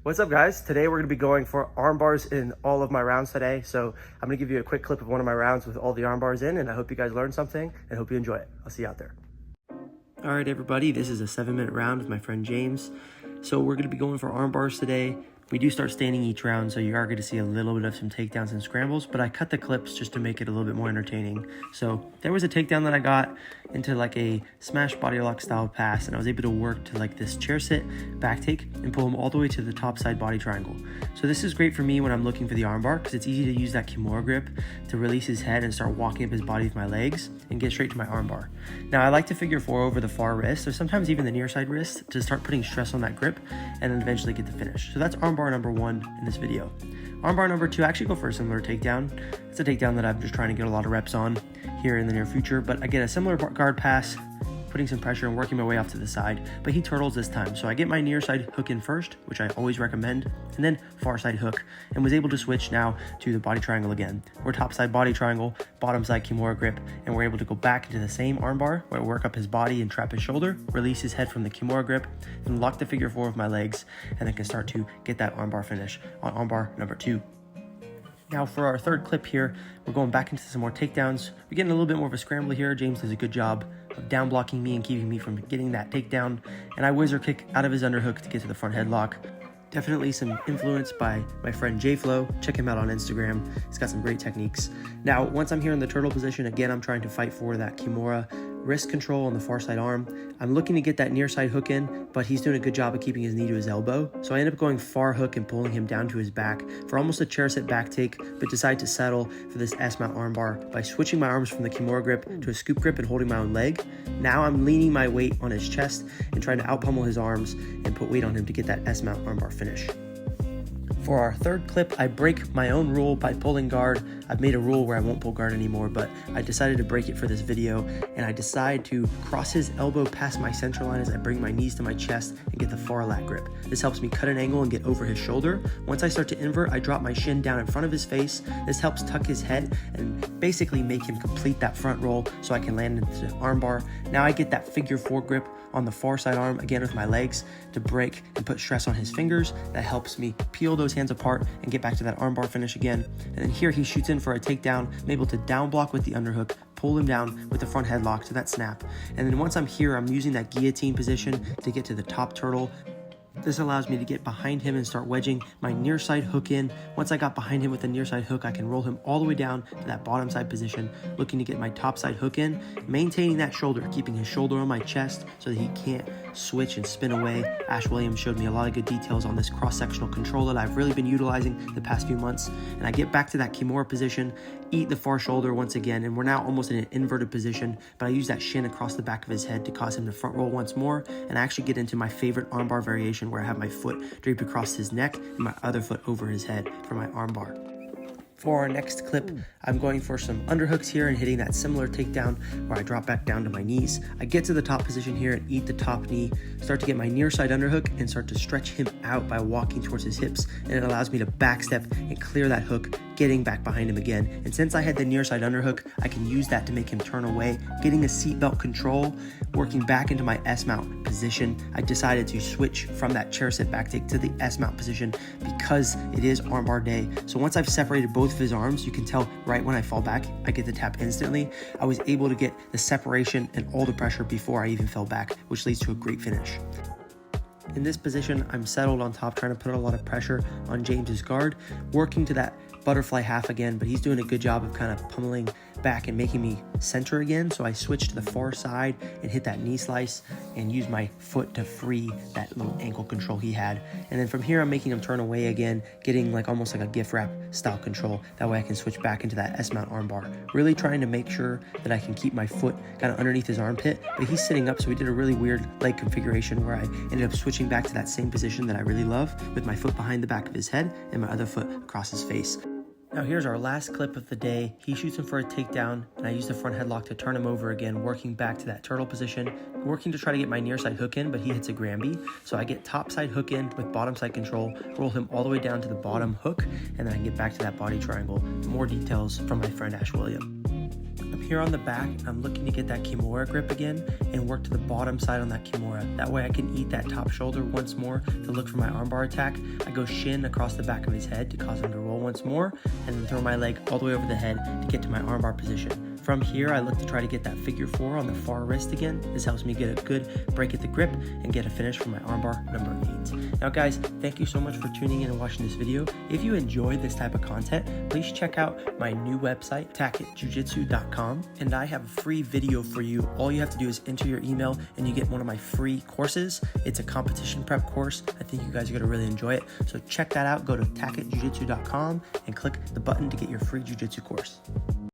What's up, guys? Today we're going to be going for arm bars in all of my rounds today. So I'm going to give you a quick clip of one of my rounds with all the arm bars in, and I hope you guys learned something and hope you enjoy it. I'll see you out there. All right, everybody, this is a 7-minute round with my friend James. So we're going to be going for arm bars today. We do start standing each round, so you are going to see a little bit of some takedowns and scrambles, but I cut the clips just to make it a little bit more entertaining. So there was a takedown that I got into like a smash body lock style pass, and I was able to work to like this chair sit, back take, and pull him all the way to the top side body triangle. So this is great for me when I'm looking for the arm bar, because it's easy to use that Kimura grip to release his head and start walking up his body with my legs and get straight to my arm bar. Now I like to figure 4 over the far wrist, or sometimes even the near side wrist, to start putting stress on that grip and then eventually get the finish. So that's arm bar number 1 in this video. Arm bar number 2, I actually go for a similar takedown. It's a takedown that I'm just trying to get a lot of reps on here in the near future, but I get a similar guard pass, putting some pressure and working my way off to the side, but he turtles this time. So I get my near side hook in first, which I always recommend, and then far side hook, and was able to switch now to the body triangle again. We're top side body triangle, bottom side Kimura grip, and we're able to go back into the same arm bar where I work up his body and trap his shoulder, release his head from the Kimura grip, and lock the figure 4 of my legs, and then can start to get that arm bar finish on arm bar number 2. Now for our third clip here, we're going back into some more takedowns. We're getting a little bit more of a scramble here. James does a good job of down blocking me and keeping me from getting that takedown. And I whizzer kick out of his underhook to get to the front headlock. Definitely some influence by my friend J-Flow. Check him out on Instagram. He's got some great techniques. Now, once I'm here in the turtle position, again, I'm trying to fight for that Kimura wrist control on the far side arm. I'm looking to get that near side hook in, but he's doing a good job of keeping his knee to his elbow. So I end up going far hook and pulling him down to his back for almost a chair sit back take, but decide to settle for this S-mount arm bar by switching my arms from the Kimura grip to a scoop grip and holding my own leg. Now I'm leaning my weight on his chest and trying to out pummel his arms and put weight on him to get that S-mount arm bar finish. For our third clip, I break my own rule by pulling guard. I've made a rule where I won't pull guard anymore, but I decided to break it for this video, and I decide to cross his elbow past my center line as I bring my knees to my chest and get the far lat grip. This helps me cut an angle and get over his shoulder. Once I start to invert, I drop my shin down in front of his face. This helps tuck his head and basically make him complete that front roll so I can land into the arm bar. Now I get that figure 4 grip on the far side arm, again with my legs, to break and put stress on his fingers. That helps me peel those hands apart and get back to that arm bar finish again. And then here he shoots in for a takedown. I'm able to down block with the underhook, pull him down with the front headlock to that snap. And then once I'm here, I'm using that guillotine position to get to the top turtle. This allows me to get behind him and start wedging my near side hook in. Once I got behind him with the near side hook, I can roll him all the way down to that bottom side position, looking to get my top side hook in, maintaining that shoulder, keeping his shoulder on my chest so that he can't switch and spin away. Ash Williams showed me a lot of good details on this cross-sectional control that I've really been utilizing the past few months. And I get back to that Kimura position, eat the far shoulder once again, and we're now almost in an inverted position, but I use that shin across the back of his head to cause him to front roll once more, and I actually get into my favorite armbar variation where I have my foot draped across his neck and my other foot over his head for my armbar. For our next clip, I'm going for some underhooks here and hitting that similar takedown where I drop back down to my knees. I get to the top position here and eat the top knee, start to get my near side underhook and start to stretch him out by walking towards his hips, and it allows me to backstep and clear that hook, getting back behind him again. And since I had the near side underhook, I can use that to make him turn away, getting a seatbelt control, working back into my S-mount position. I decided to switch from that chair sit back take to the S-mount position because it is armbar day. So once I've separated both of his arms, you can tell right when I fall back, I get the tap instantly. I was able to get the separation and all the pressure before I even fell back, which leads to a great finish. In this position, I'm settled on top, trying to put a lot of pressure on James's guard, working to that butterfly half again, but he's doing a good job of kind of pummeling back and making me center again. So I switch to the far side and hit that knee slice and use my foot to free that little ankle control he had. And then from here, I'm making him turn away again, getting like almost like a gift wrap style control. That way I can switch back into that S-mount armbar. Really trying to make sure that I can keep my foot kind of underneath his armpit, but he's sitting up, so we did a really weird leg configuration where I ended up switching back to that same position that I really love, with my foot behind the back of his head and my other foot across his face. Now here's our last clip of the day. He shoots him for a takedown, and I use the front headlock to turn him over again, working back to that turtle position, working to try to get my near side hook in, but he hits a Granby. So I get top side hook in with bottom side control, roll him all the way down to the bottom hook, and then I can get back to that body triangle. More details from my friend Ash Williams. here on the back, I'm looking to get that Kimura grip again and work to the bottom side on that Kimura. That way I can eat that top shoulder once more to look for my armbar attack. I go shin across the back of his head to cause him to roll once more, and then throw my leg all the way over the head to get to my armbar position. From here, I look to try to get that figure 4 on the far wrist again. This helps me get a good break at the grip and get a finish for my armbar number 8. Now guys, thank you so much for tuning in and watching this video. If you enjoyed this type of content, please check out my new website, tacketjujitsu.com, and I have a free video for you. All you have to do is enter your email and you get one of my free courses. It's a competition prep course. I think you guys are gonna really enjoy it. So check that out, go to tacketjujitsu.com and click the button to get your free jiu-jitsu course.